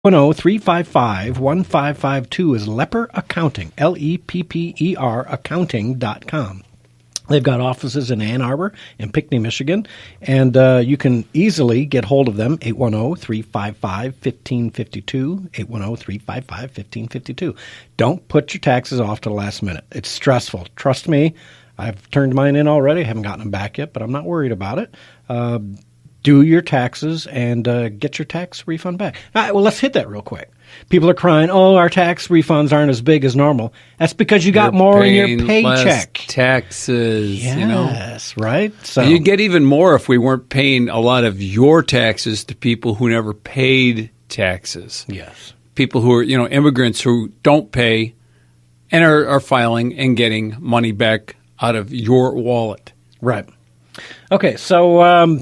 810-355-1552 is Lepper Accounting, Lepper accounting.com. They've got offices in Ann Arbor and Pinckney, Michigan, and you can easily get hold of them, 810-355-1552, 810-355-1552. Don't put your taxes off to the last minute. It's stressful. Trust me, I've turned mine in already. I haven't gotten them back yet, but I'm not worried about it. Do your taxes and get your tax refund back. All right, well, let's hit that real quick. People are crying, oh, our tax refunds aren't as big as normal. That's because you got more in your paycheck. Less taxes, yes, you know. Yes, right? So you'd get even more if we weren't paying a lot of your taxes to people who never paid taxes. Yes. People who are, immigrants who don't pay and are filing and getting money back out of your wallet. Right. Okay, so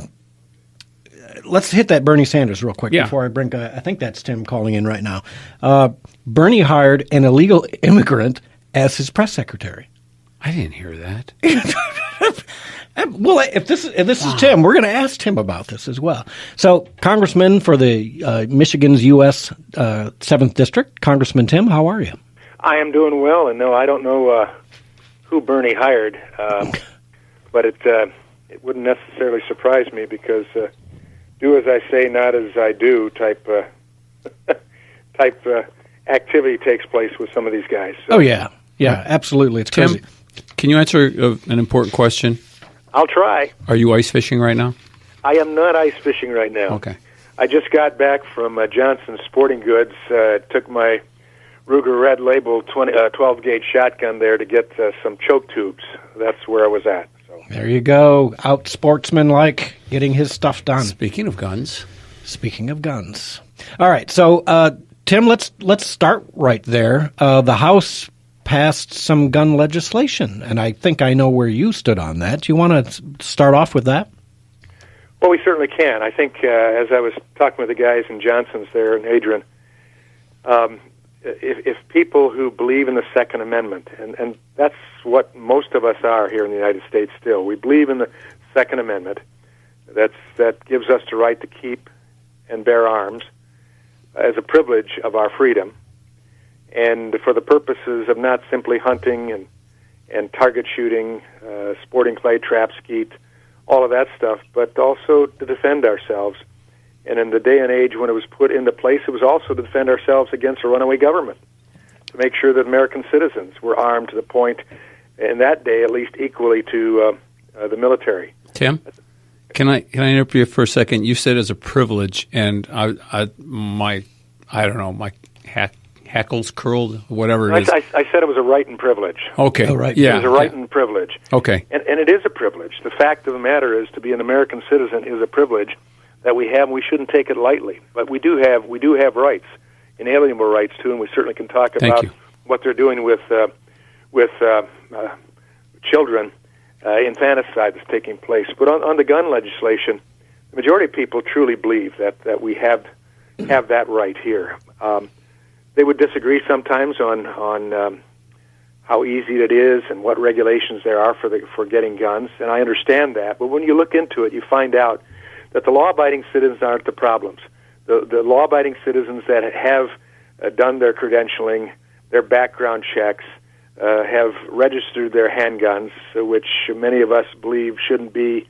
let's hit that Bernie Sanders real quick before I bring I think that's Tim calling in right now. Bernie hired an illegal immigrant as his press secretary. I didn't hear that. Well, if this is Tim, we're going to ask Tim about this as well. So, Congressman for the Michigan's U.S. 7th District, Congressman Tim, how are you? I am doing well, and no, I don't know who Bernie hired, but it wouldn't necessarily surprise me because do as I say, not as I do type activity takes place with some of these guys. So. Oh, yeah. Yeah, absolutely. It's Tim, crazy. Can you answer an important question? I'll try. Are you ice fishing right now? I am not ice fishing right now. Okay. I just got back from Johnson's Sporting Goods. Took my Ruger Red Label 12-gauge shotgun there to get some choke tubes. That's where I was at. So. There you go. Out sportsman-like, getting his stuff done. Speaking of guns. All right. So, Tim, let's start right there. The House passed some gun legislation, and I think I know where you stood on that. Do you want to start off with that? Well, we certainly can. I think as I was talking with the guys in Johnson's there in Adrian, if people who believe in the Second Amendment, and that's what most of us are here in the United States still, we believe in the Second Amendment, that gives us the right to keep and bear arms as a privilege of our freedom, and for the purposes of not simply hunting and target shooting, sporting clay, trap, skeet, all of that stuff, but also to defend ourselves. And in the day and age when it was put into place, it was also to defend ourselves against a runaway government, to make sure that American citizens were armed to the point, in that day at least, equally to the military. Tim, can I interrupt you for a second? You said as a privilege, and my hackles curled, whatever it is. I said it was a right and privilege. Okay. Oh, right. Yeah. It was a right and privilege. Okay. And it is a privilege. The fact of the matter is, to be an American citizen is a privilege that we have, and we shouldn't take it lightly. But we do have rights, inalienable rights too, and we certainly can talk about what they're doing with children, infanticide that's taking place. But on the gun legislation, the majority of people truly believe that we have that right here. They would disagree sometimes on how easy it is and what regulations there are for getting guns, and I understand that. But when you look into it, you find out that the law-abiding citizens aren't the problems. The law-abiding citizens that have done their credentialing, their background checks, have registered their handguns, which many of us believe shouldn't be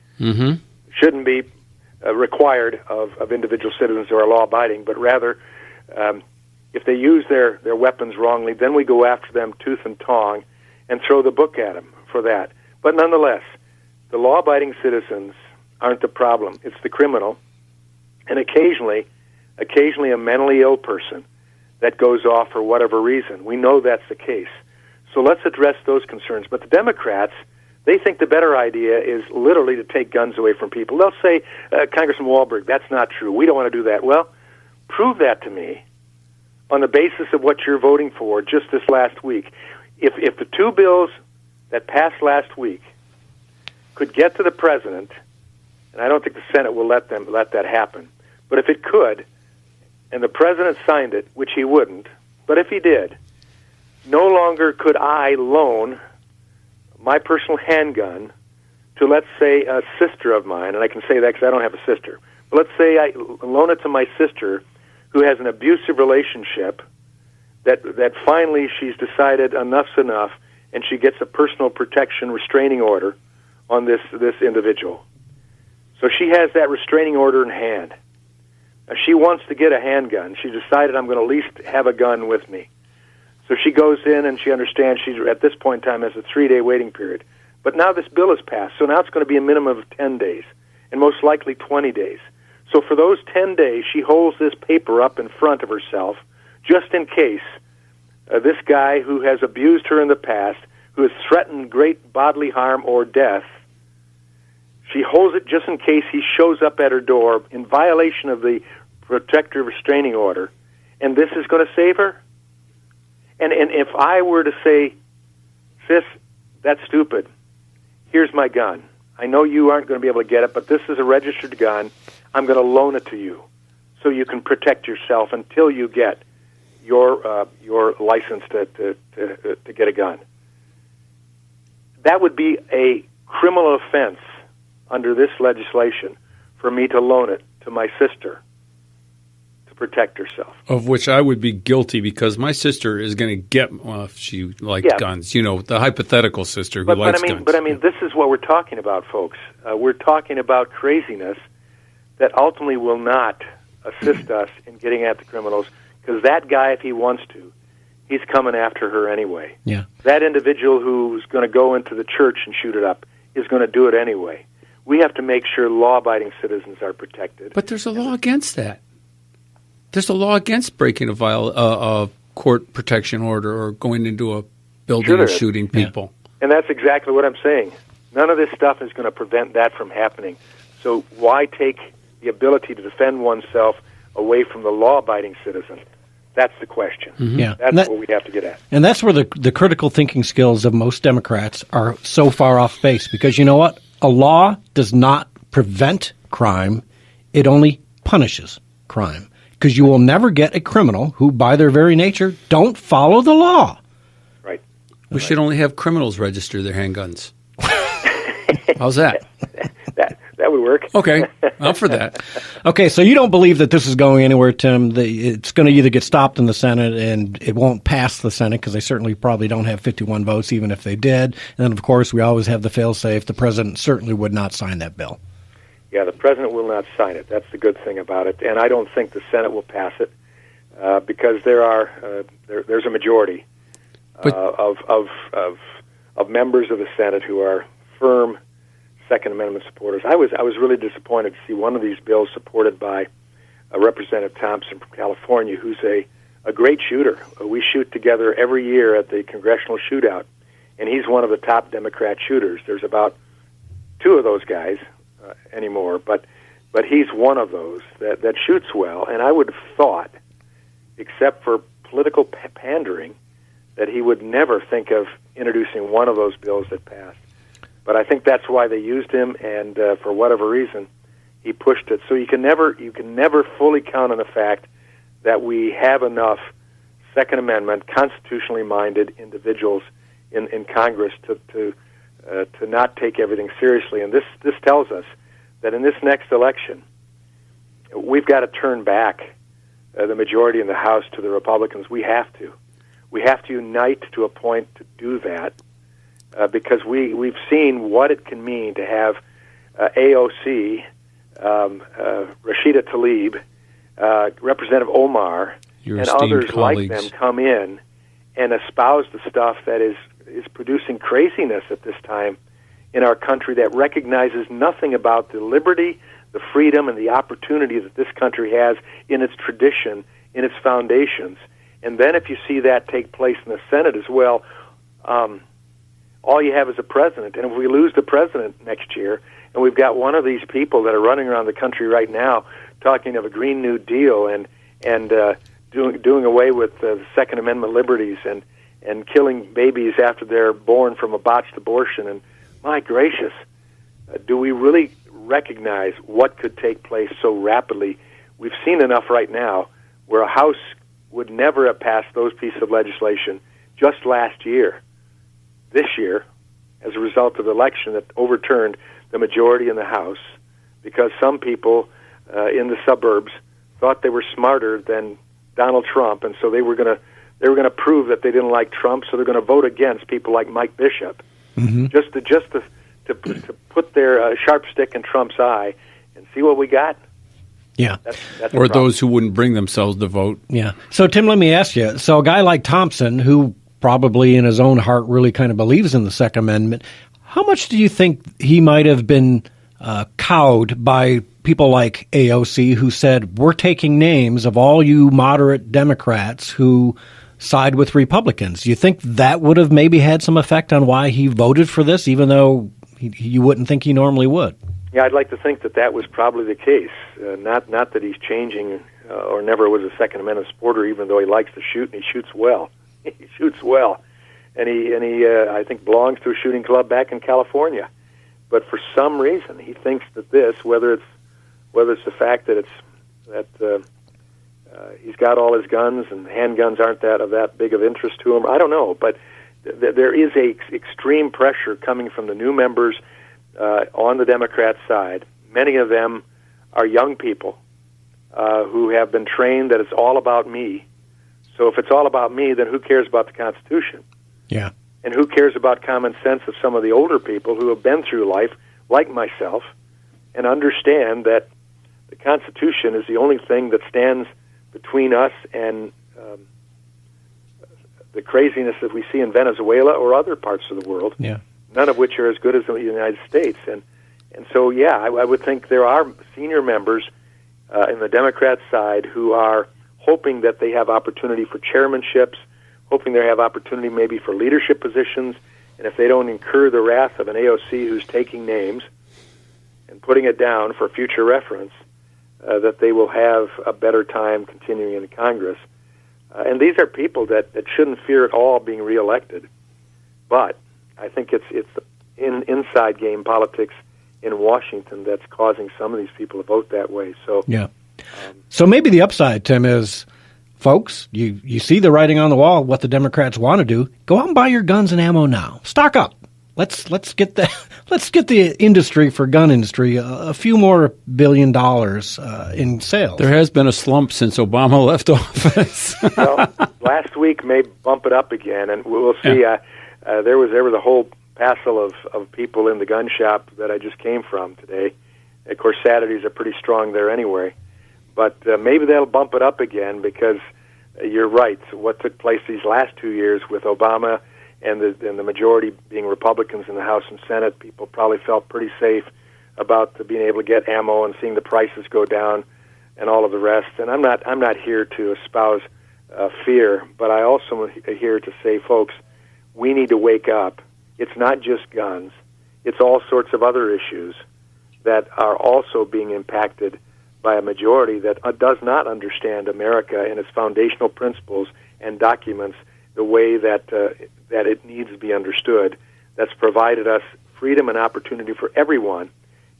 required of individual citizens who are law-abiding, but rather if they use their weapons wrongly, then we go after them tooth and tong and throw the book at them for that. But nonetheless, the law-abiding citizens aren't the problem. It's the criminal, and occasionally a mentally ill person that goes off for whatever reason. We know that's the case. So let's address those concerns. But the Democrats, they think the better idea is literally to take guns away from people. They'll say, Congressman Walberg, that's not true. We don't want to do that. Well, prove that to me on the basis of what you're voting for just this last week. If the two bills that passed last week could get to the president, and I don't think the Senate will let that happen, but if it could, and the president signed it, which he wouldn't, but if he did, no longer could I loan my personal handgun to, let's say, a sister of mine, and I can say that because I don't have a sister, but let's say I loan it to my sister who has an abusive relationship, that finally she's decided enough's enough, and she gets a personal protection restraining order on this individual. So she has that restraining order in hand. Now, she wants to get a handgun. She decided, I'm going to at least have a gun with me. So she goes in, and she understands she's at this point in time has a 3-day waiting period. But now this bill is passed, so now it's going to be a minimum of 10 days, and most likely 20 days. So for those 10 days, she holds this paper up in front of herself, just in case this guy who has abused her in the past, who has threatened great bodily harm or death, she holds it just in case he shows up at her door in violation of the protective restraining order, and this is going to save her? And if I were to say, sis, that's stupid, here's my gun. I know you aren't going to be able to get it, but this is a registered gun. I'm going to loan it to you so you can protect yourself until you get your license to get a gun. That would be a criminal offense under this legislation for me to loan it to my sister to protect herself. Of which I would be guilty because my sister is going to get, well, if she likes guns, the hypothetical sister who likes guns. But this is what we're talking about, folks. We're talking about craziness that ultimately will not assist us in getting at the criminals, because that guy, if he wants to, he's coming after her anyway. Yeah. That individual who's going to go into the church and shoot it up is going to do it anyway. We have to make sure law-abiding citizens are protected. But there's a law against that. There's a law against breaking a court protection order or going into a building and shooting people. Yeah. And that's exactly what I'm saying. None of this stuff is going to prevent that from happening. So why take the ability to defend oneself away from the law-abiding citizen? That's the question. Mm-hmm. Yeah. That's what we have to get at. And that's where the critical thinking skills of most Democrats are so far off base, because you know what? A law does not prevent crime. It only punishes crime, because you will never get a criminal who, by their very nature, don't follow the law. Right. We should only have criminals register their handguns. How's that? That would work. Okay, I'm for that. Okay, so you don't believe that this is going anywhere, Tim. It's going to either get stopped in the Senate and it won't pass the Senate, because they certainly probably don't have 51 votes, even if they did. And then, of course, we always have the fail-safe. The president certainly would not sign that bill. Yeah, the president will not sign it. That's the good thing about it. And I don't think the Senate will pass it because there's a majority of members of the Senate who are firm Second Amendment supporters. I was really disappointed to see one of these bills supported by Representative Thompson from California, who's a great shooter. We shoot together every year at the congressional shootout, and he's one of the top Democrat shooters. There's about 2 of those guys anymore, but he's one of those that shoots well. And I would have thought, except for political pandering, that he would never think of introducing one of those bills that passed. But I think that's why they used him, and for whatever reason, he pushed it. So you can never fully count on the fact that we have enough Second Amendment, constitutionally minded individuals in Congress to not take everything seriously. And this tells us that in this next election, we've got to turn back the majority in the House to the Republicans. We have to unite to a point to do that. Because we've seen what it can mean to have AOC, Rashida Tlaib, Representative Omar, and others like them come in and espouse the stuff that is producing craziness at this time in our country, that recognizes nothing about the liberty, the freedom, and the opportunity that this country has in its tradition, in its foundations. And then if you see that take place in the Senate as well, all you have is a president. And if we lose the president next year, and we've got one of these people that are running around the country right now talking of a Green New Deal and doing away with the Second Amendment liberties and killing babies after they're born from a botched abortion, and my gracious, do we really recognize what could take place so rapidly? We've seen enough right now where a House would never have passed those pieces of legislation just last year. This year, as a result of the election that overturned the majority in the House, because some people in the suburbs thought they were smarter than Donald Trump, and so they were going to prove that they didn't like Trump, so they're going to vote against people like Mike Bishop, just to put their sharp stick in Trump's eye and see what we got. Yeah. That's or those who wouldn't bring themselves to vote. Yeah. So, Tim, let me ask you. So a guy like Thompson, who probably in his own heart really kind of believes in the Second Amendment, how much do you think he might have been cowed by people like AOC who said, we're taking names of all you moderate Democrats who side with Republicans? Do you think that would have maybe had some effect on why he voted for this, even though you wouldn't think he normally would? Yeah, I'd like to think that was probably the case. Not that he's changing or never was a Second Amendment supporter, even though he likes to shoot, and he shoots well. He shoots well. And he I think belongs to a shooting club back in California. But for some reason, he thinks that whether it's the fact that he's got all his guns and handguns aren't that big of interest to him, I don't know. But there is extreme pressure coming from the new members on the Democrat side. Many of them are young people who have been trained that it's all about me. So if it's all about me, then who cares about the Constitution? Yeah. And who cares about common sense of some of the older people who have been through life, like myself, and understand that the Constitution is the only thing that stands between us and the craziness that we see in Venezuela or other parts of the world, none of which are as good as the United States. And so, yeah, I would think there are senior members in the Democrat side who are hoping that they have opportunity for chairmanships, hoping they have opportunity maybe for leadership positions, and if they don't incur the wrath of an AOC who's taking names and putting it down for future reference, that they will have a better time continuing in Congress. And these are people that shouldn't fear at all being reelected. But I think it's inside game politics in Washington that's causing some of these people to vote that way. So yeah. So maybe the upside, Tim, is, folks, you see the writing on the wall, what the Democrats want to do. Go out and buy your guns and ammo now. Stock up. Let's get the industry for gun industry a few more $1 billion in sales. There has been a slump since Obama left office. Well, last week may bump it up again, and we'll see. Yeah. There was a whole passel of people in the gun shop that I just came from today. Of course, Saturdays are pretty strong there anyway. But maybe that'll bump it up again because you're right. What took place these last 2 years with Obama and the majority being Republicans in the House and Senate, people probably felt pretty safe about being able to get ammo and seeing the prices go down and all of the rest. And I'm not here to espouse fear, but I also am here to say, folks, we need to wake up. It's not just guns. It's all sorts of other issues that are also being impacted by a majority that does not understand America and its foundational principles and documents the way that it needs to be understood. That's provided us freedom and opportunity for everyone.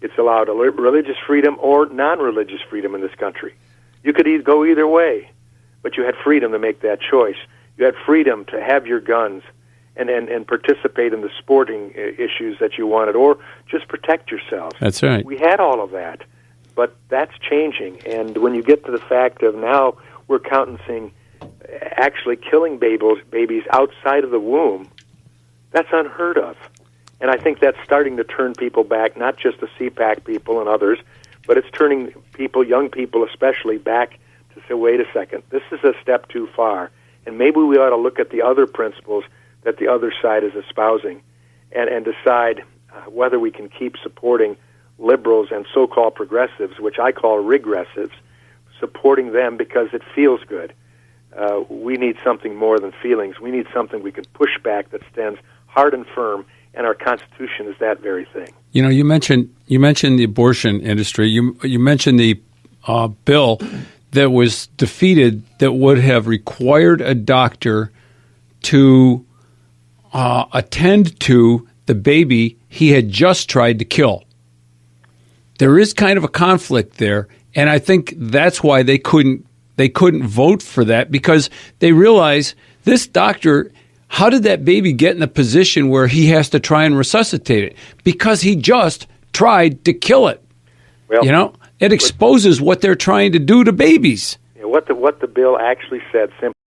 It's allowed religious freedom or non-religious freedom in this country. You could go either way, but you had freedom to make that choice. You had freedom to have your guns and participate in the sporting issues that you wanted, or just protect yourself. That's right. We had all of that. But that's changing, and when you get to the fact of now we're countenancing actually killing babies outside of the womb, that's unheard of. And I think that's starting to turn people back, not just the CPAC people and others, but it's turning people, young people especially, back to say, wait a second, this is a step too far, and maybe we ought to look at the other principles that the other side is espousing and decide whether we can keep supporting liberals and so-called progressives, which I call regressives, supporting them because it feels good. We need something more than feelings. We need something we can push back that stands hard and firm, and our Constitution is that very thing. You know, you mentioned the abortion industry. You mentioned the bill that was defeated that would have required a doctor to attend to the baby he had just tried to kill. There is kind of a conflict there, and I think that's why they couldn't vote for that, because they realize this doctor, how did that baby get in a position where he has to try and resuscitate it? Because he just tried to kill it. Well, you know, It exposes what they're trying to do to babies. What the bill actually said simply